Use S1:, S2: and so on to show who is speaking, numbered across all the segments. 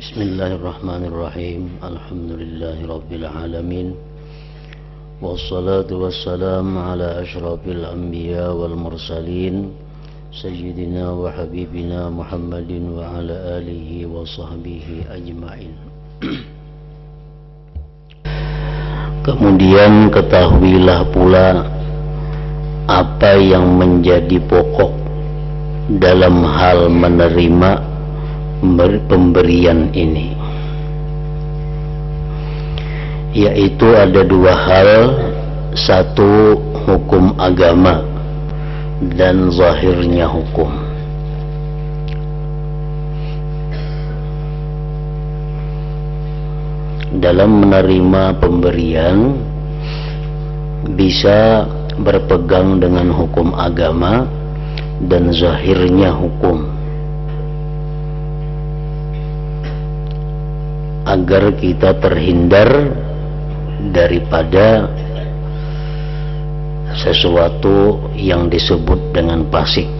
S1: Bismillahirrahmanirrahim. Alhamdulillahirabbil alamin. Wassalatu wassalamu ala asyrafil anbiya wal mursalin sayyidina wa habibina Muhammadin wa ala alihi wa sahbihi ajma'in. Kemudian ketahuilah pula apa yang menjadi pokok dalam hal menerima pemberian ini, yaitu ada dua hal. Satu, hukum agama dan zahirnya hukum. Dalam menerima pemberian bisa berpegang dengan hukum agama dan zahirnya hukum, agar kita terhindar daripada sesuatu yang disebut dengan fasik.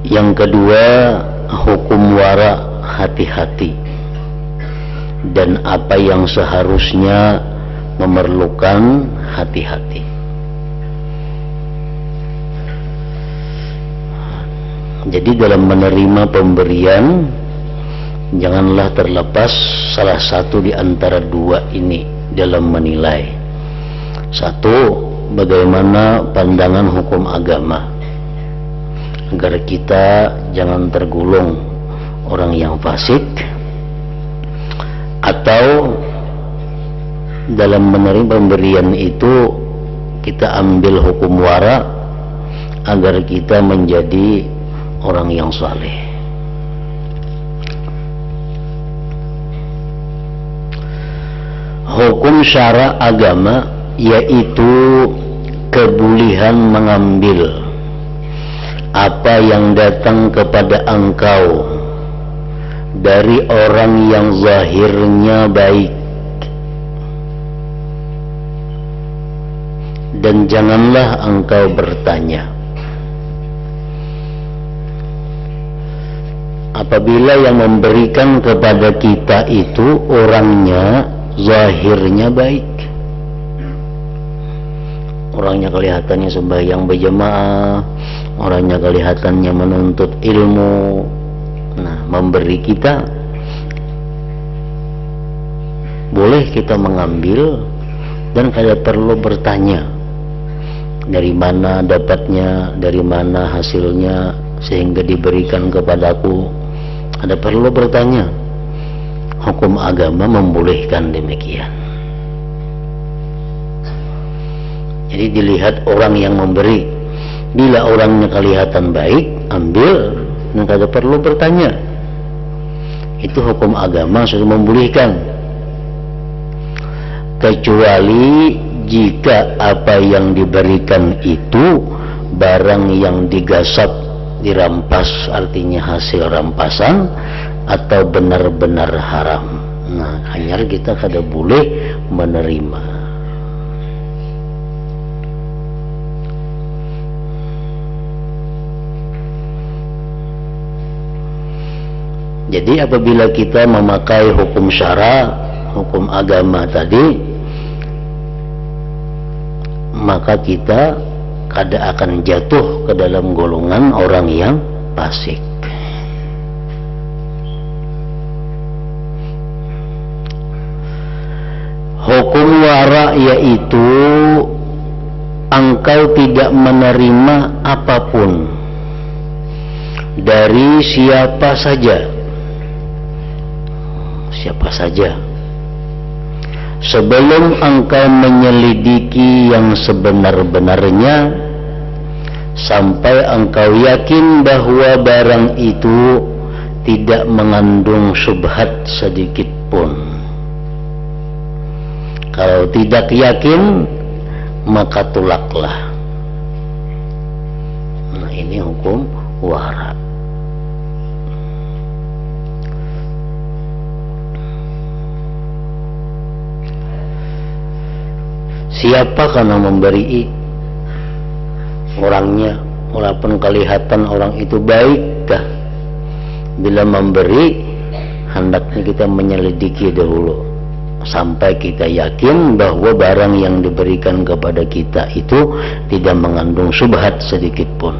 S1: Yang kedua, hukum wara, hati-hati, dan apa yang seharusnya memerlukan hati-hati. Jadi dalam menerima pemberian, janganlah terlepas salah satu di antara dua ini dalam menilai. Satu, bagaimana pandangan hukum agama, agar kita jangan tergolong orang yang fasik. Atau dalam menerima pemberian itu kita ambil hukum wara, agar kita menjadi orang yang saleh. Hukum syara agama yaitu kebolehan mengambil apa yang datang kepada engkau dari orang yang zahirnya baik, dan janganlah engkau bertanya. Apabila yang memberikan kepada kita itu orangnya zahirnya baik, orangnya kelihatannya sembahyang berjamaah, orangnya kelihatannya menuntut ilmu, nah memberi kita, boleh kita mengambil dan tidak perlu bertanya dari mana dapatnya, dari mana hasilnya sehingga diberikan kepadaku. Ada perlu bertanya. Hukum agama membolehkan demikian. Jadi dilihat orang yang memberi. Bila orangnya kelihatan baik, ambil, dan tidak perlu bertanya. Itu hukum agama sudah membolehkan. Kecuali jika apa yang diberikan itu barang yang digasap, dirampas, artinya hasil rampasan, atau benar-benar haram. Nah, hanya kita kada boleh menerima. Jadi apabila kita memakai hukum syara, hukum agama tadi, maka kita kada akan jatuh ke dalam golongan orang yang fasik. Hukum wara yaitu engkau tidak menerima apapun dari siapa saja sebelum engkau menyelidiki yang sebenar-benarnya, sampai engkau yakin bahwa barang itu tidak mengandung syubhat sedikit pun. Kalau tidak yakin, maka tolaklah. Nah, ini hukum wara. Siapa karena memberi orangnya, walaupun kelihatan orang itu baik, kita. Bila memberi, hendaknya kita menyelidiki dahulu sampai kita yakin bahwa barang yang diberikan kepada kita itu tidak mengandung syubhat sedikit pun.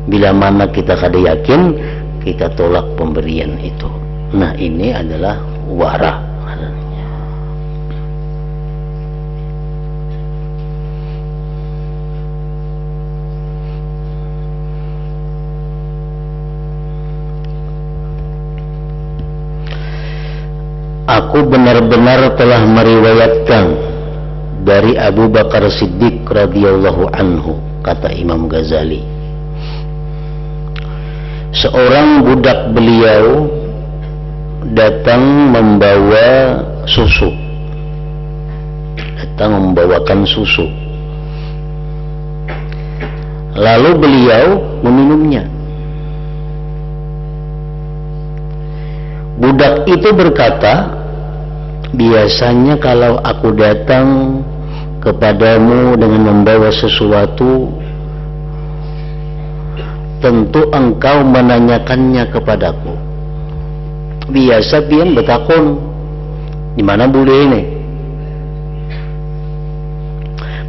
S1: Bila mana kita kada yakin, kita tolak pemberian itu. Nah, ini adalah wara. Aku benar-benar telah meriwayatkan dari Abu Bakar Siddiq radhiyallahu anhu, kata Imam Ghazali, seorang budak beliau datang membawa susu, datang membawakan susu, lalu beliau meminumnya. Budak itu berkata, biasanya kalau aku datang kepadamu dengan membawa sesuatu, tentu engkau menanyakannya kepadaku. Biasa pian betakon, di mana boleh ini?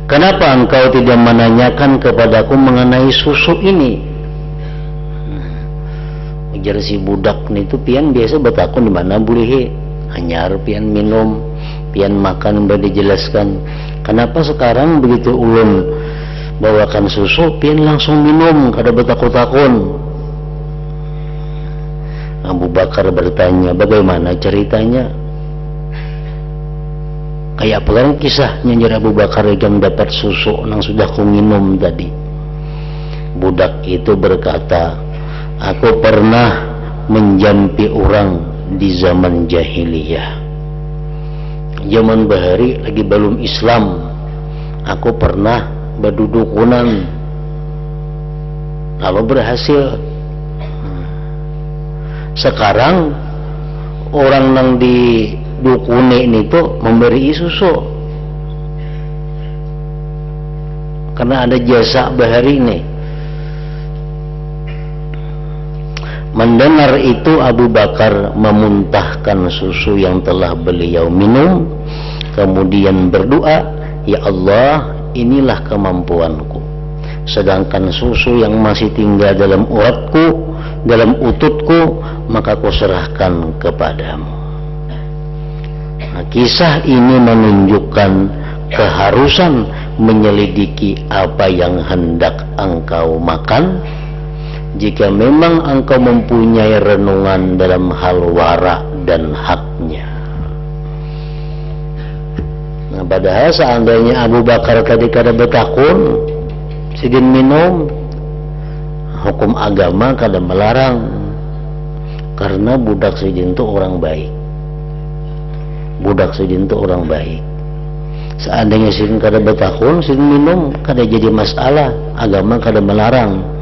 S1: Kenapa engkau tidak menanyakan kepadaku mengenai susu ini? Ujar si budak itu pian biasa betakon di mana boleh, hanyar pian minum, pian makan, baru dijelaskan. Kenapa sekarang begitu ulun bawakan susu pian langsung minum, kada betakon-takon? Abu Bakar bertanya, bagaimana ceritanya? Kayak apa kan kisahnya nyari Abu Bakar yang dapat susu nang sudah ku minum tadi? Budak itu berkata, aku pernah menjampi orang di zaman jahiliyah. Zaman bahari lagi belum Islam, aku pernah berdudukunan, lalu berhasil. Sekarang orang yang di dukune ini tuh memberi susu karena ada jasa bahari ini. Mendengar itu Abu Bakar memuntahkan susu yang telah beliau minum, kemudian berdoa, ya Allah, inilah kemampuanku, sedangkan susu yang masih tinggal dalam uratku, dalam ututku, maka ku serahkan kepadamu. Nah, kisah ini menunjukkan keharusan menyelidiki apa yang hendak engkau makan. Jika memang engkau mempunyai renungan dalam hal wara dan haknya. Nah, padahal seandainya Abu Bakar tadi kada betakun, sidin minum, hukum agama kada melarang, karena budak sidin itu orang baik. Budak sidin itu orang baik. Seandainya sidin kada betakun, sidin minum, kada jadi masalah, agama kada melarang.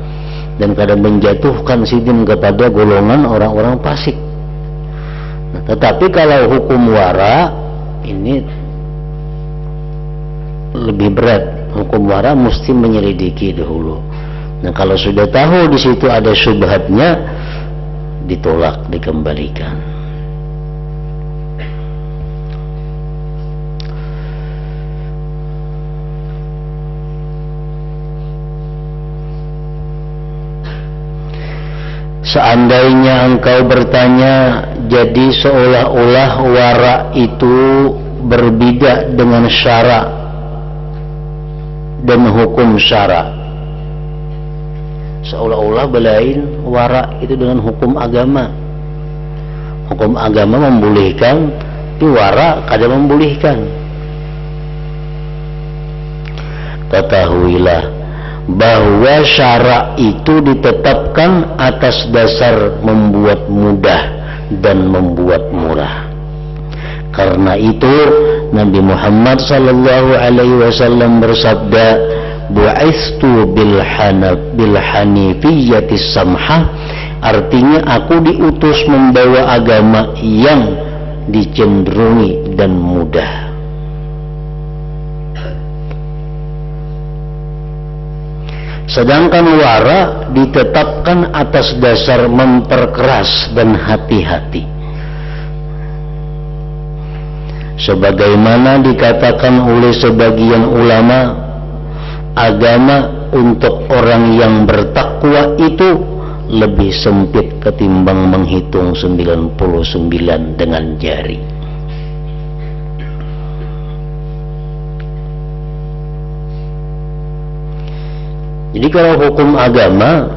S1: Dan kadang menjatuhkan sidin kepada golongan orang-orang fasik. Nah, tetapi kalau hukum wara ini lebih berat. Hukum wara mesti menyelidiki dahulu. Nah, kalau sudah tahu di situ ada syubhatnya, ditolak, dikembalikan. Seandainya engkau bertanya, jadi seolah-olah wara itu berbeda dengan syara dan hukum syara. Seolah-olah belain wara itu dengan hukum agama. Hukum agama membolehkan, tapi wara kada membolehkan. Ketahuilah bahwa syara itu ditetapkan atas dasar membuat mudah dan membuat murah. Karena itu Nabi Muhammad sallallahu alaihi wasallam bersabda, bu'istu bil hanifiyyatis samhah, artinya aku diutus membawa agama yang dicenderungi dan mudah. Sedangkan wara ditetapkan atas dasar memperkeras dan hati-hati. Sebagaimana dikatakan oleh sebagian ulama, agama untuk orang yang bertakwa itu lebih sempit ketimbang menghitung 99 dengan jari. Jadi kalau hukum agama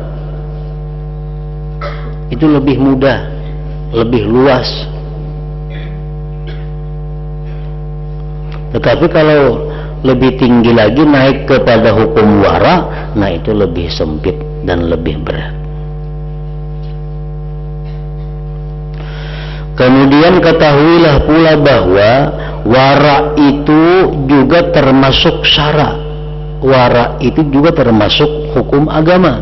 S1: itu lebih mudah, lebih luas. Tetapi kalau lebih tinggi lagi naik kepada hukum wara, nah itu lebih sempit dan lebih berat. Kemudian ketahuilah pula bahwa wara itu juga termasuk syara. Wara itu juga termasuk hukum agama.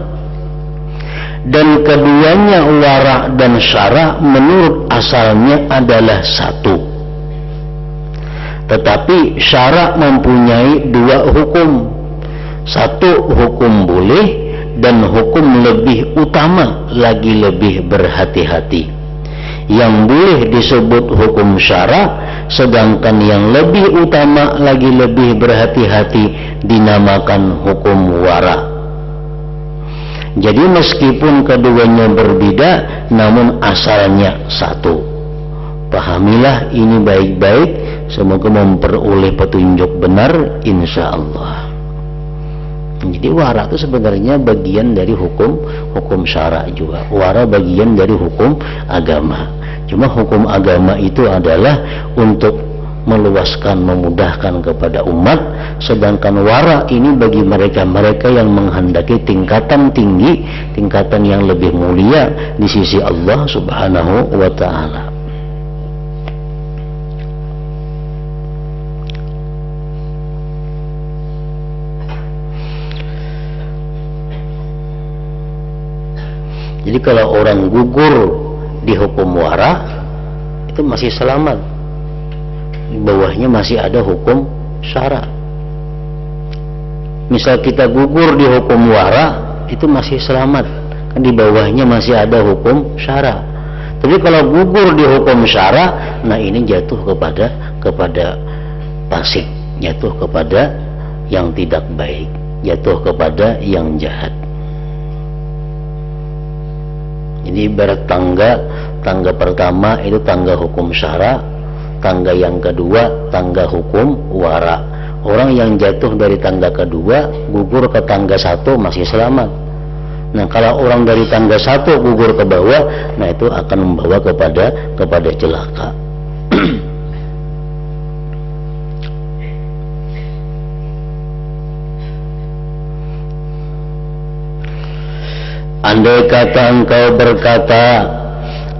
S1: Dan keduanya wara dan syara menurut asalnya adalah satu. Tetapi syara mempunyai dua hukum. Satu hukum boleh dan hukum lebih utama lagi lebih berhati-hati. Yang boleh disebut hukum syara, sedangkan yang lebih utama lagi lebih berhati-hati dinamakan hukum wara. Jadi meskipun keduanya berbeda, namun asalnya satu. Pahamilah ini baik-baik, semoga memperoleh petunjuk benar insya Allah. Jadi wara itu sebenarnya bagian dari hukum syara juga. Wara bagian dari hukum agama. Cuma hukum agama itu adalah untuk meluaskan, memudahkan kepada umat. Sedangkan wara ini bagi mereka-mereka yang menghendaki tingkatan tinggi, tingkatan yang lebih mulia di sisi Allah Subhanahu wa ta'ala. Jadi kalau orang gugur di hukum wara itu masih selamat, di bawahnya masih ada hukum syara. Misal kita gugur di hukum wara itu masih selamat, kan di bawahnya masih ada hukum syara. Tapi kalau gugur di hukum syara, nah ini jatuh kepada fasik, jatuh kepada yang tidak baik, jatuh kepada yang jahat. Jadi ibarat tangga pertama itu tangga hukum syara, tangga yang kedua tangga hukum wara. Orang yang jatuh dari tangga kedua gugur ke tangga satu masih selamat. Nah kalau orang dari tangga satu gugur ke bawah, nah itu akan membawa kepada celaka. Andai kata engkau berkata,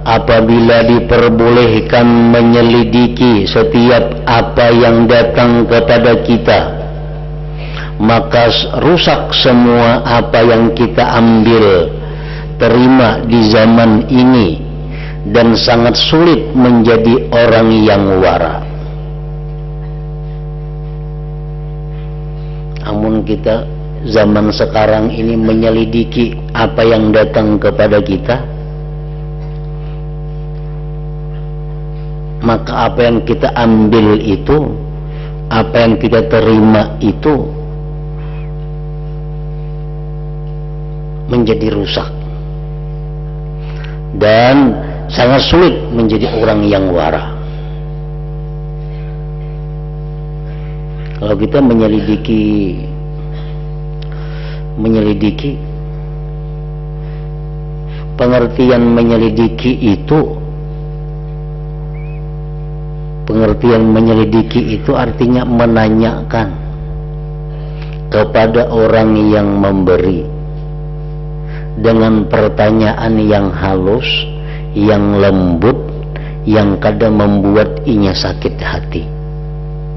S1: apabila diperbolehkan menyelidiki setiap apa yang datang kepada kita, maka rusak semua apa yang kita ambil terima di zaman ini, dan sangat sulit menjadi orang yang wara. Namun kita zaman sekarang ini menyelidiki apa yang datang kepada kita, maka apa yang kita ambil itu, apa yang kita terima itu menjadi rusak dan sangat sulit menjadi orang yang wara. Kalau kita menyelidiki pengertian menyelidiki itu artinya menanyakan kepada orang yang memberi dengan pertanyaan yang halus, yang lembut, yang kadang membuat inya sakit hati.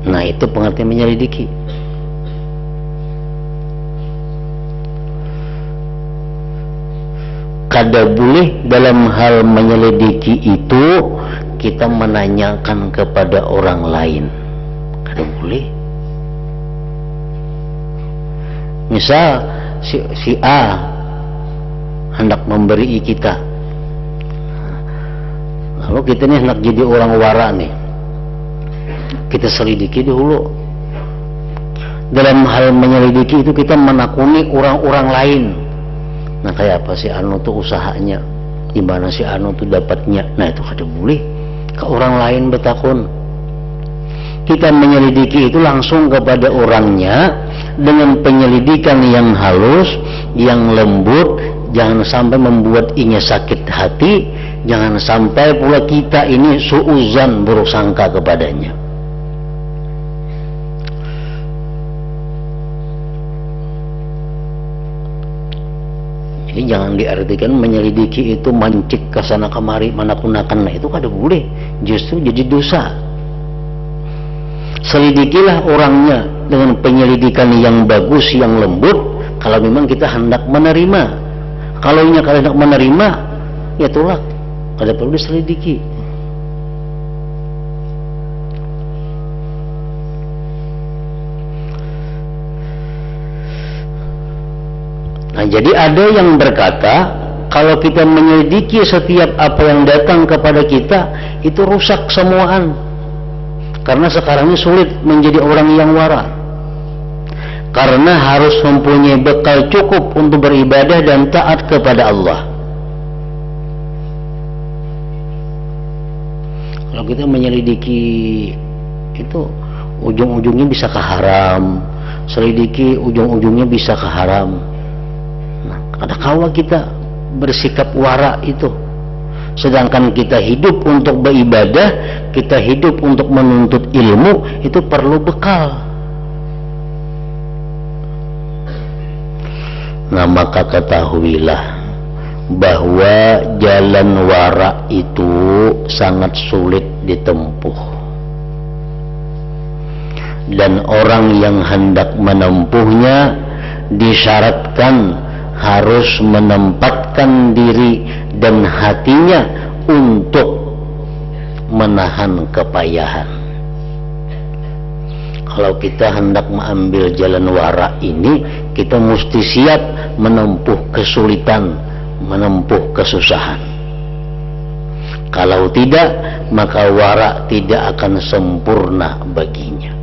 S1: Nah itu pengertian menyelidiki. Kada boleh dalam hal menyelidiki itu kita menanyakan kepada orang lain. Kada boleh. Misal si A hendak memberi kita, lalu kita nih hendak jadi orang wara nih, kita selidiki dulu. Dalam hal menyelidiki itu kita menakuni orang-orang lain. Nah kayak apa si anu tuh usahanya, gimana si anu tuh dapatnya, nah itu kada boleh ke orang lain betakun. Kita menyelidiki itu langsung kepada orangnya dengan penyelidikan yang halus, yang lembut, jangan sampai membuat inya sakit hati, jangan sampai pula kita ini suuzan, buruk sangka kepadanya. Jadi jangan diartikan menyelidiki itu mancik ke sana kemari, manakunakan, nah itu kada boleh, justru jadi dosa. Selidikilah orangnya dengan penyelidikan yang bagus, yang lembut, kalau memang kita hendak menerima. Kalau nya kada hendak menerima, ya tolak, kada perlu diselidiki. Nah, jadi ada yang berkata kalau kita menyelidiki setiap apa yang datang kepada kita itu rusak semuaan, karena sekarang ini sulit menjadi orang yang wara, karena harus mempunyai bekal cukup untuk beribadah dan taat kepada Allah. Kalau kita menyelidiki itu ujung-ujungnya bisa ke haram, selidiki ujung-ujungnya bisa ke haram. Ada kala kita bersikap wara itu, sedangkan kita hidup untuk beribadah, kita hidup untuk menuntut ilmu, itu perlu bekal. Nah maka ketahuilah bahwa jalan wara itu sangat sulit ditempuh, dan orang yang hendak menempuhnya disyaratkan harus menempatkan diri dan hatinya untuk menahan kepayahan. Kalau kita hendak mengambil jalan wara ini, kita mesti siap menempuh kesulitan, menempuh kesusahan. Kalau tidak, maka wara tidak akan sempurna baginya.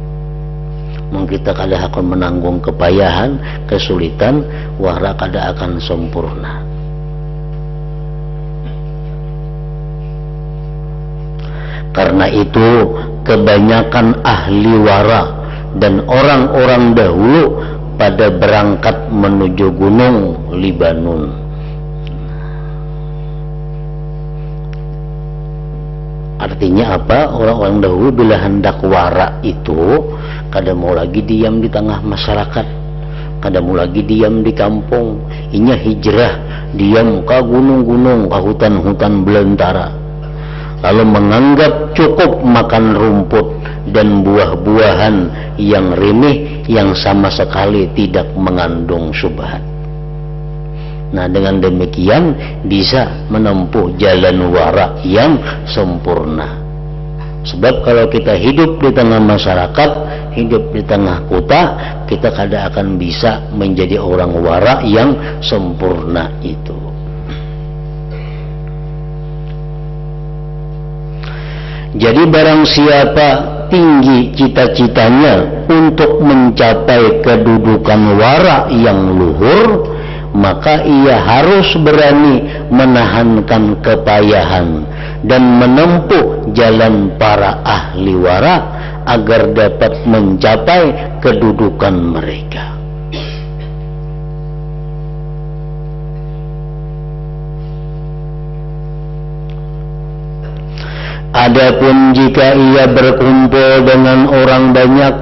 S1: Kita kada akan menanggung kepayahan, kesulitan, wara kada akan sempurna. Karena itu kebanyakan ahli wara dan orang-orang dahulu pada berangkat menuju gunung Libanon. Artinya apa? Orang-orang dahulu bila hendak wara itu kada mau lagi diam di tengah masyarakat, kada mau lagi diam di kampung, inya hijrah, diam ke gunung-gunung, ke hutan-hutan belantara, lalu menganggap cukup makan rumput dan buah-buahan yang remeh yang sama sekali tidak mengandung syubhat. Nah dengan demikian bisa menempuh jalan wara yang sempurna. Sebab kalau kita hidup di tengah masyarakat, hidup di tengah kota, kita kada akan bisa menjadi orang wara yang sempurna itu. Jadi barang siapa tinggi cita-citanya untuk mencapai kedudukan wara yang luhur, maka ia harus berani menahankan kepayahan dan menempuh jalan para ahli wara agar dapat mencapai kedudukan mereka. Adapun jika ia berkumpul dengan orang banyak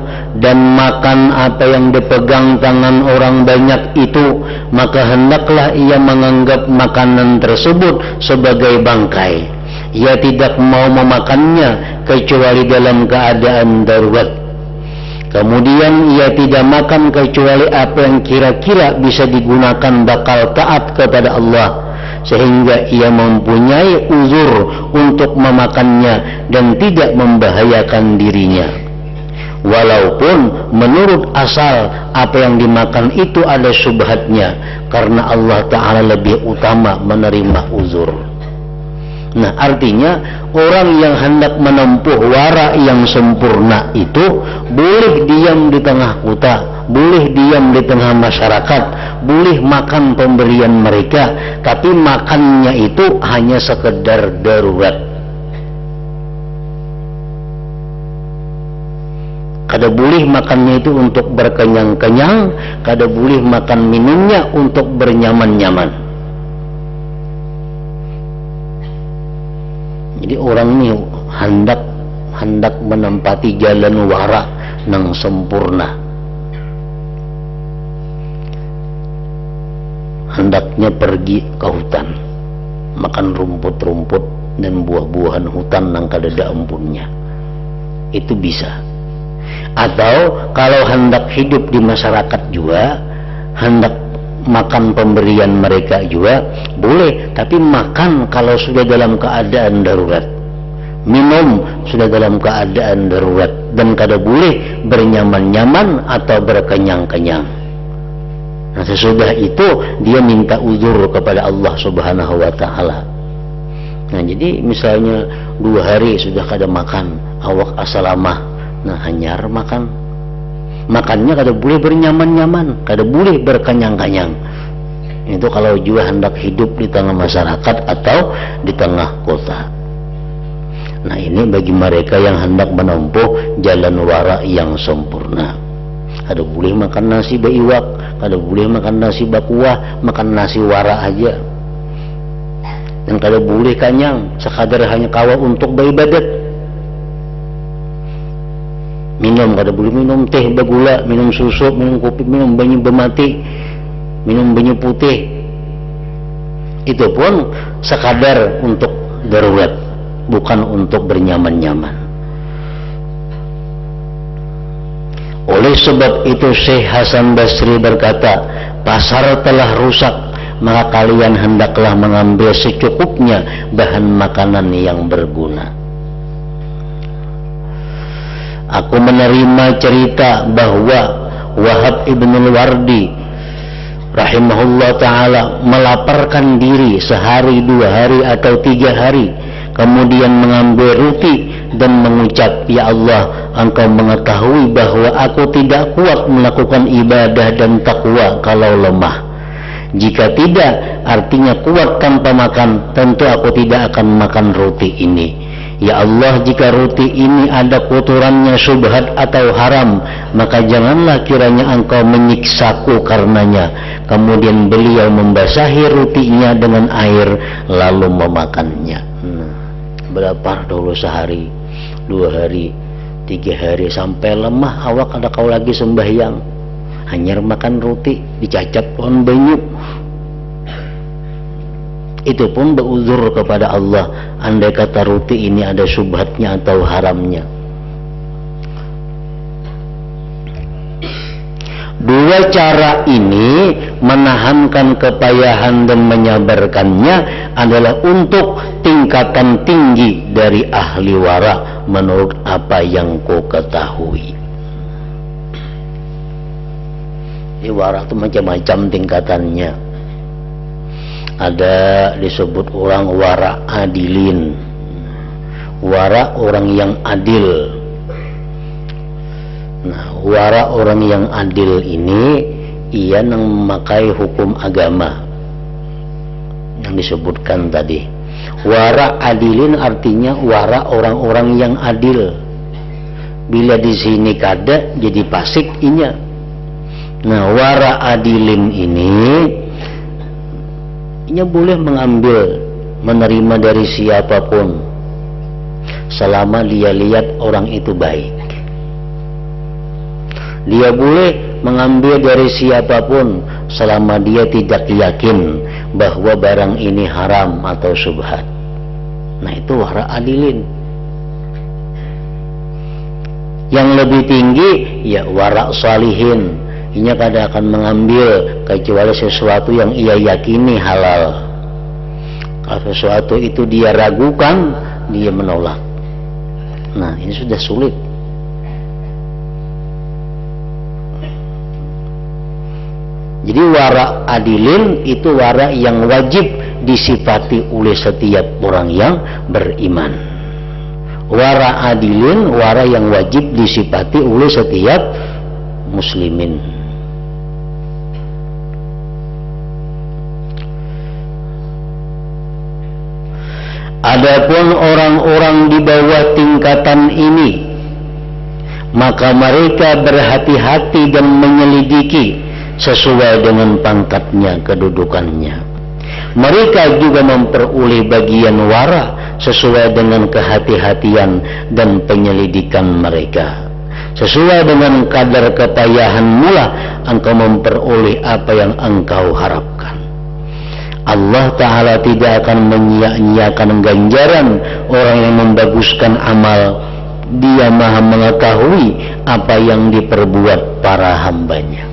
S1: dan makan apa yang dipegang tangan orang banyak itu, maka hendaklah ia menganggap makanan tersebut sebagai bangkai. Ia tidak mau memakannya kecuali dalam keadaan darurat. Kemudian ia tidak makan kecuali apa yang kira-kira bisa digunakan bakal taat kepada Allah, sehingga ia mempunyai uzur untuk memakannya dan tidak membahayakan dirinya. walaupun menurut asal apa yang dimakan itu ada syubhatnya, karena Allah Ta'ala lebih utama menerima uzur. Nah, artinya orang yang hendak menempuh wara yang sempurna itu boleh diam di tengah kota, boleh diam di tengah masyarakat, boleh makan pemberian mereka, tapi makannya itu hanya sekedar darurat. Kada boleh makannya itu untuk berkenyang-kenyang, kada boleh makan minumnya untuk bernyaman-nyaman. Jadi orang ini hendak menempati jalan wara yang sempurna. Hendaknya pergi ke hutan, makan rumput-rumput dan buah-buahan hutan yang kada ada ampunnya. Itu bisa. Atau kalau hendak hidup di masyarakat juga, hendak makan pemberian mereka juga boleh, tapi makan kalau sudah dalam keadaan darurat, minum sudah dalam keadaan darurat, dan kada boleh bernyaman-nyaman atau berkenyang-kenyang. Nah, sesudah itu dia minta uzur kepada Allah Subhanahu wa Ta'ala. Nah, jadi misalnya 2 hari sudah kada makan, awak asalamah, nah hanyar makannya kada boleh bernyaman-nyaman, kada boleh berkenyang-kenyang. Itu kalau juga hendak hidup di tengah masyarakat atau di tengah kota. Nah, ini bagi mereka yang hendak menempuh jalan wara yang sempurna. Kada boleh makan nasi baiwak, kada boleh makan nasi bakuah, makan nasi wara aja. Dan kada boleh kanyang, sekadar hanya kawa untuk beribadat. Minum kada boleh minum teh bagula, minum susu, minum kopi, minum banyu bermati, minum banyu putih. Itu pun sekadar untuk darurat, bukan untuk bernyaman-nyaman. Oleh sebab itu Syekh Hasan Basri berkata, pasar telah rusak, maka kalian hendaklah mengambil secukupnya bahan makanan yang berguna. Aku menerima cerita bahwa Wahab ibn al-Wardi rahimahullah ta'ala melaparkan diri sehari, 2 hari atau 3 hari, kemudian mengambil roti dan mengucap, ya Allah, Engkau mengetahui bahwa aku tidak kuat melakukan ibadah dan takwa kalau lemah. Jika tidak, artinya kuat tanpa makan, tentu aku tidak akan makan roti ini. Ya Allah, jika roti ini ada kotorannya syubhat atau haram, maka janganlah kiranya Engkau menyiksaku karenanya. Kemudian beliau membasahi rotinya dengan air lalu memakannya. Berapa dulu sehari, 2 hari, 3 hari, sampai lemah awak ada kau lagi sembahyang, hanya makan roti dicacat pohon banyu. Itu pun beruzur kepada Allah, andai kata roti ini ada syubhatnya atau haramnya. 2 cara ini menahankan kepayahan dan menyabarkannya adalah untuk tingkatan tinggi dari ahli wara menurut apa yang kau ketahui. Di wara itu macam-macam tingkatannya. Ada disebut orang wara adilin, wara orang yang adil. Nah, wara orang yang adil ini ia yang memakai hukum agama yang disebutkan tadi. Wara adilin artinya wara orang-orang yang adil. Bila di sini kada jadi pasik inya. Nah, wara adilin ini ia boleh mengambil, menerima dari siapapun selama dia lihat orang itu baik. Dia boleh mengambil dari siapapun selama dia tidak yakin bahwa barang ini haram atau syubhat. Nah, itu wara adilin. Yang lebih tinggi ya wara salihin. Ia kada akan mengambil kecuali sesuatu yang ia yakini halal. Kalau sesuatu itu dia ragukan, dia menolak. Nah, ini sudah sulit. Jadi wara adilin itu wara yang wajib disifati oleh setiap orang yang beriman. Wara adilin wara yang wajib disifati oleh setiap muslimin. Adapun orang-orang di bawah tingkatan ini, maka mereka berhati-hati dan menyelidiki sesuai dengan pangkatnya, kedudukannya. Mereka juga memperoleh bagian wara sesuai dengan kehati-hatian dan penyelidikan mereka. Sesuai dengan kadar kepayahan mula engkau memperoleh apa yang engkau harapkan. Allah Ta'ala tidak akan menyia-nyiakan ganjaran orang yang membaguskan amal. Dia maha mengetahui apa yang diperbuat para hambanya.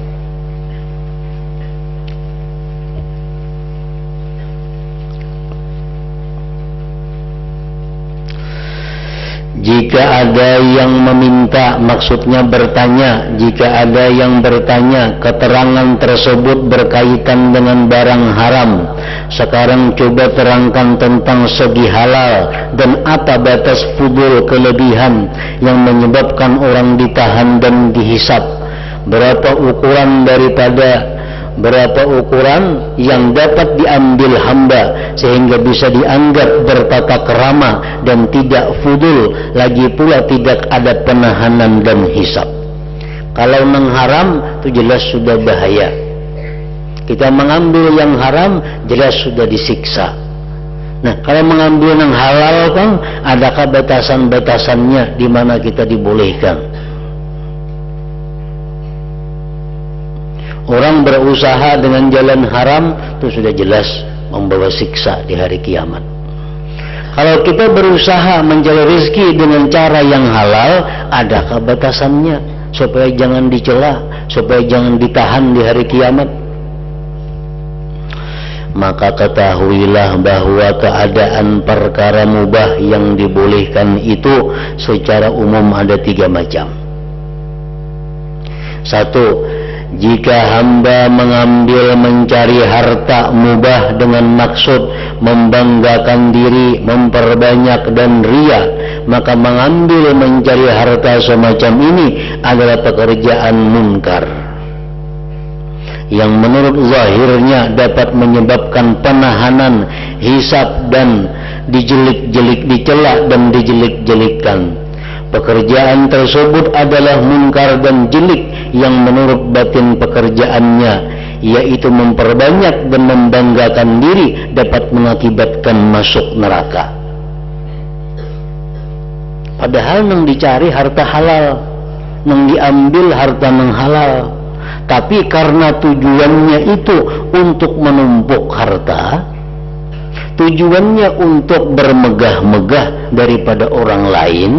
S1: Jika ada yang meminta, maksudnya bertanya, jika ada yang bertanya keterangan tersebut berkaitan dengan barang haram, sekarang coba terangkan tentang segi halal dan apa batas fudul kelebihan yang menyebabkan orang ditahan dan dihisab. Berapa ukuran yang dapat diambil hamba sehingga bisa dianggap bertata kerama dan tidak fudul, lagi pula tidak ada penahanan dan hisab. Kalau nang haram itu jelas sudah bahaya. Kita mengambil yang haram jelas sudah disiksa. Nah, kalau mengambil yang halal kan adakah batasan-batasannya di mana kita dibolehkan? Orang berusaha dengan jalan haram itu sudah jelas membawa siksa di hari kiamat. Kalau kita berusaha mencari rezeki dengan cara yang halal, adakah batasannya supaya jangan dicela, supaya jangan ditahan di hari kiamat? Maka ketahuilah bahwa keadaan perkara mubah yang dibolehkan itu secara umum ada 3 macam. 1. Jika hamba mengambil mencari harta mubah dengan maksud membanggakan diri, memperbanyak dan ria, maka mengambil mencari harta semacam ini adalah pekerjaan munkar yang menurut zahirnya dapat menyebabkan penahanan, hisab dan dicela dan dijelik-jelikkan. Pekerjaan tersebut adalah munkar dan jelik yang menurut batin pekerjaannya, yaitu memperbanyak dan membanggakan diri, dapat mengakibatkan masuk neraka. Padahal yang dicari harta halal, yang diambil harta yang halal, tapi karena tujuannya itu untuk menumpuk harta, tujuannya untuk bermegah-megah daripada orang lain,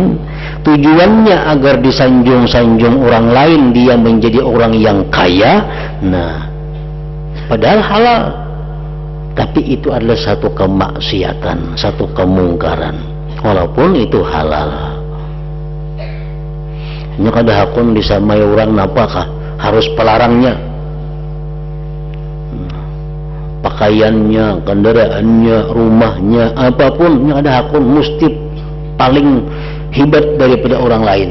S1: tujuannya agar disanjung-sanjung orang lain, dia menjadi orang yang kaya. Nah, padahal halal, tapi itu adalah satu kemaksiatan, satu kemungkaran, walaupun itu halal. Ini kada hakun disamai orang napakah harus pelarangnya, pakaiannya, kendaraannya, rumahnya, apapun yang ada hakun mesti paling hebat daripada orang lain.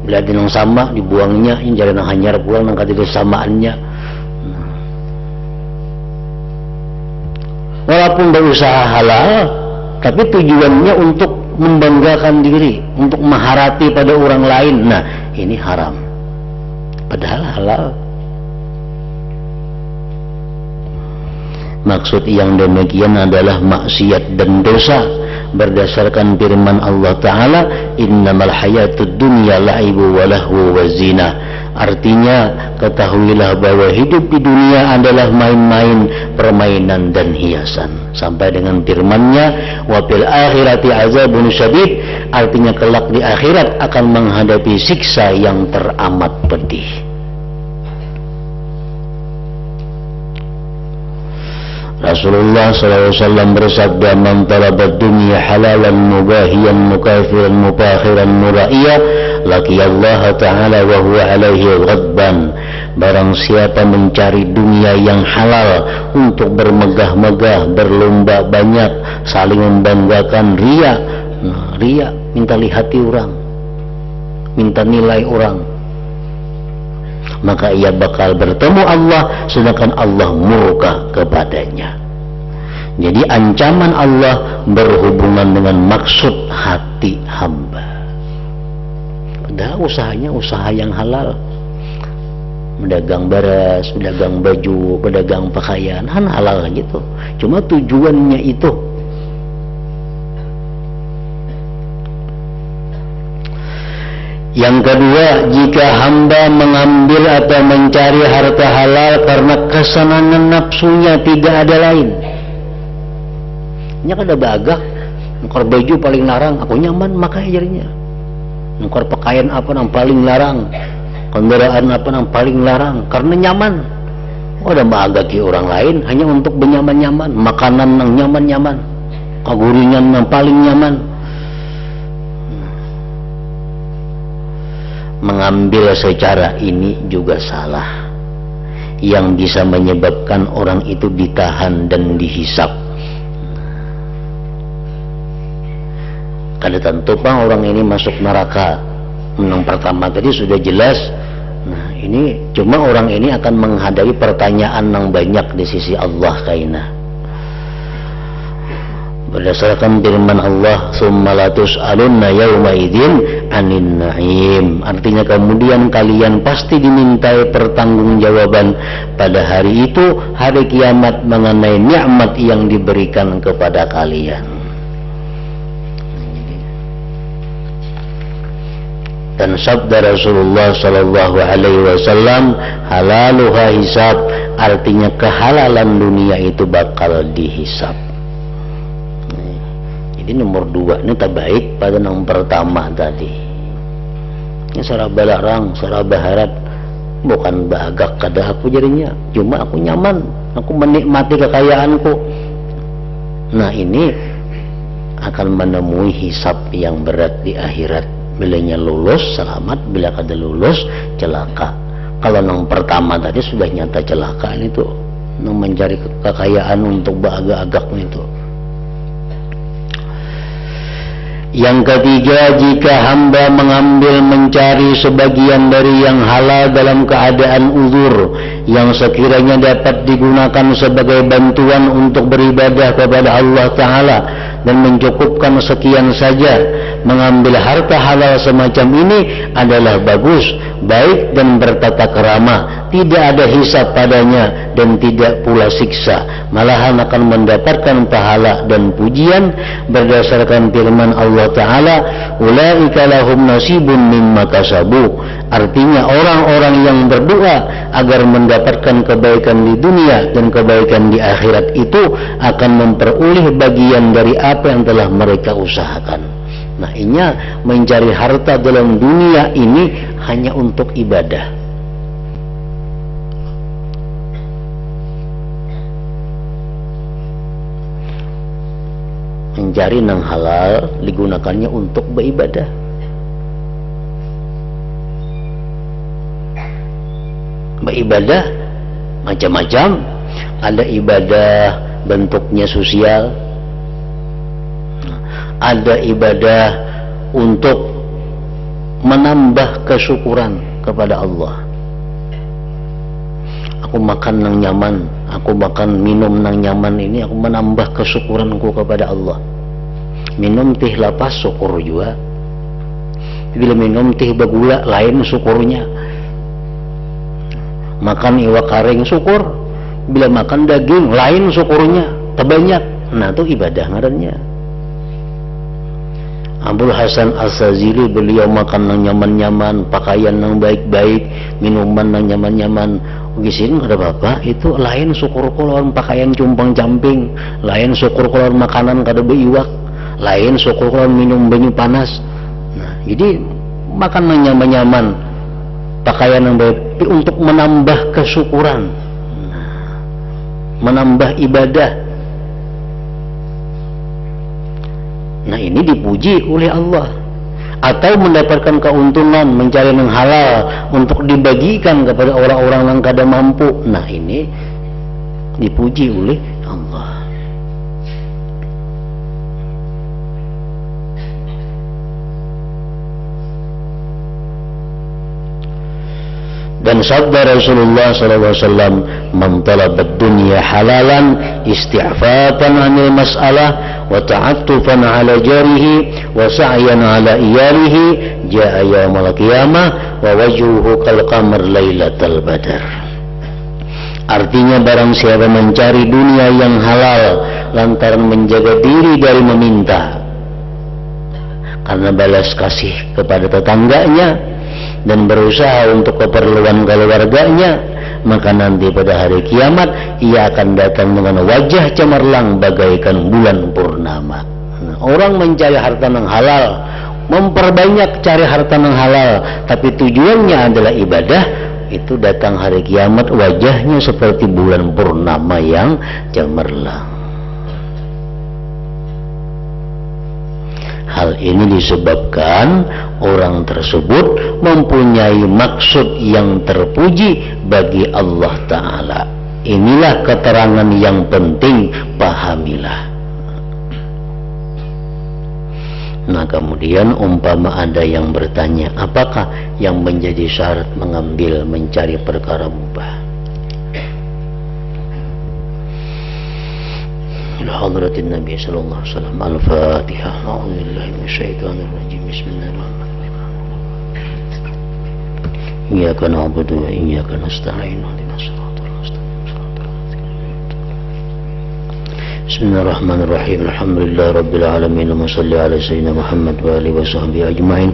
S1: Bila ada yang sama dibuangnya, yang jalan hanyar pulang nang kada samaannya. Walaupun berusaha halal, tapi tujuannya untuk membanggakan diri, untuk maharati pada orang lain. Nah, ini haram. Padahal halal. Maksud yang demikian adalah maksiat dan dosa berdasarkan firman Allah Ta'ala, innamal hayatud dunya la'ibu wa lahu wa zina. Artinya, ketahuilah bahwa hidup di dunia adalah main-main, permainan dan hiasan. Sampai dengan firman-Nya, wa fil akhirati azabun syadid, artinya kelak di akhirat akan menghadapi siksa yang teramat pedih. Rasulullah SAW bersabda, man talabad dunya halalan mubahiyan mukafiran mubakhiran muraiya laqiyallaha ta'ala wa huwa alaihi ghadban. barang siapa mencari dunia yang halal untuk bermegah-megah, berlomba banyak, saling membanggakan, ria. Nah, ria minta lihati orang, minta nilai orang, maka ia bakal bertemu Allah sedangkan Allah murka kepadanya. Jadi ancaman Allah berhubungan dengan maksud hati hamba. Padahal usahanya usaha yang halal, pedagang beras, pedagang baju, pedagang pakaian, kan halal gitu. Cuma tujuannya itu. Yang kedua, jika hamba mengambil atau mencari harta halal karena kesenangan nafsunya, tidak ada lain. Nya kada bagak, nukar baju paling larang, aku nyaman makai jadinya. Nukar pakaian apa yang paling larang, kendaraan apa yang paling larang, karena nyaman. Ada bagaki orang lain hanya untuk benyaman-nyaman, makanan yang nyaman-nyaman, kaguringan yang paling nyaman. Mengambil secara ini juga salah, yang bisa menyebabkan orang itu ditahan dan dihisap. Kada tentu Pak orang ini masuk neraka. Yang pertama tadi sudah jelas. Nah ini cuma orang ini akan menghadapi pertanyaan yang banyak di sisi Allah kaina. Berdasarkan firman Allah, "Tsumma la tus'alunna yauma idzin 'anin na'im." Artinya kemudian kalian pasti dimintai pertanggungjawaban pada hari itu, hari kiamat, mengenai nikmat yang diberikan kepada kalian. Dan sabda Rasulullah sallallahu alaihi wasallam, "Halaluha hisab." Artinya kehalalan dunia itu bakal dihisab. Ini nomor dua, ini tak baik pada nomor pertama tadi. Ini saraba larang, saraba harat, bukan bagak kada aku jadinya, cuma aku nyaman, aku menikmati kekayaanku. Nah ini akan menemui hisab yang berat di akhirat. Bilanya lulus selamat, bila kada lulus celaka. Kalau nomor pertama tadi sudah nyata celaka ini tuh, mencari kekayaan untuk bagak-agak itu. Yang ketiga, jika hamba mengambil mencari sebagian dari yang halal dalam keadaan uzur yang sekiranya dapat digunakan sebagai bantuan untuk beribadah kepada Allah Ta'ala dan mencukupkan sekian saja, mengambil harta halal semacam ini adalah bagus, baik dan bertata krama, tidak ada hisab padanya dan tidak pula siksa, malahan akan mendapatkan pahala dan pujian berdasarkan firman Allah Ta'ala, "Ulaika lahum nasibun mimma kasabu." Artinya orang-orang yang berdoa agar mendapatkan kebaikan di dunia dan kebaikan di akhirat itu akan memperoleh bagian dari apa yang telah mereka usahakan. Nah, inya mencari harta dalam dunia ini hanya untuk ibadah. Mencari nang halal digunakannya untuk beribadah. Beribadah macam-macam. Ada ibadah bentuknya sosial, ada ibadah untuk menambah kesyukuran kepada Allah. Aku makan nang nyaman, aku makan minum nang nyaman ini, aku menambah kesyukuranku kepada Allah. Minum teh lapas syukur juga. Bila minum teh bagula lain syukurnya. Makan iwak karing syukur, bila makan daging lain syukurnya, terbanyak. Nah itu ibadah ngarannya. Abdul Hasan As-Sazili beliau makan yang nyaman-nyaman, pakaian yang baik-baik, minuman yang nyaman-nyaman. Gisin ada bapak itu lain syukur kolon pakaian cumpang camping, lain syukur kolon makanan kada beiwak, lain syukur kolon minum banyu panas. Nah jadi makan yang nyaman-nyaman, pakaian yang baik untuk menambah kesyukuran, menambah ibadah. Nah ini dipuji oleh Allah. atau mendapatkan keuntungan, mencari yang halal untuk dibagikan kepada orang-orang yang kada mampu. Nah, ini dipuji oleh Allah. Dan sabda Rasulullah SAW, "Man talaba ad-dunya halalan isti'fafan 'anil mas'alah wa ta'attufan 'ala jarihi wa sa'yan 'ala iyalihi jaa'a yaumal qiyamah wa wajhuhu kal qamar lailatal badar." Artinya, barang siapa mencari dunia yang halal lantaran menjaga diri dari meminta karena balas kasih kepada tetangganya dan berusaha untuk keperluan keluarganya, maka nanti pada hari kiamat ia akan datang dengan wajah cemerlang bagaikan bulan purnama. Nah, orang mencari harta yang halal, memperbanyak cari harta yang halal, tapi tujuannya adalah ibadah, itu datang hari kiamat wajahnya seperti bulan purnama yang cemerlang. Hal ini disebabkan orang tersebut mempunyai maksud yang terpuji bagi Allah Ta'ala. Inilah keterangan yang penting, pahamilah. Nah, kemudian umpama ada yang bertanya, apakah yang menjadi syarat mencari perkara mubah? Hadratin Nabi sallallahu alaihi wasallam. Al-Fatihah. A'udzubillahi minasyaitonir rajim. Bismillahirrahmanirrahim. Iyyaka na'budu wa iyyaka nasta'in. Ihdinas siratal mustaqim. Bismillahirrahmanirrahim. Alhamdulillahi rabbil alamin. Wa shalli ala sayyidina Muhammad wa alihi wa sahbihi ajma'in.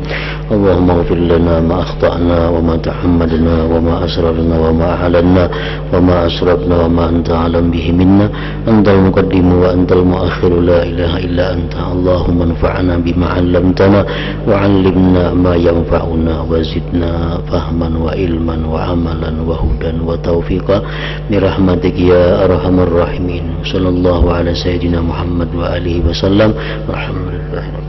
S1: Allahumma ighfir lana ma akhta'na wa ma tahammadna wa ma asrarna wa ma a'lanna wa ma asrafna wa ma anta alam bihi minna. Antal muqaddimu wa antal muakhiru, la ilaha illa anta. Allahumma anfa'na bima 'allamtana wa 'allimna ma yanfa'una wa zidna fahman wa ilman wa amalan wa hudan wa taufiqa bi rahmatika ya arhamar rahimin. Sallallahu ala sayyidina Muhammad wa alihi wasallam. Alhamdulillah.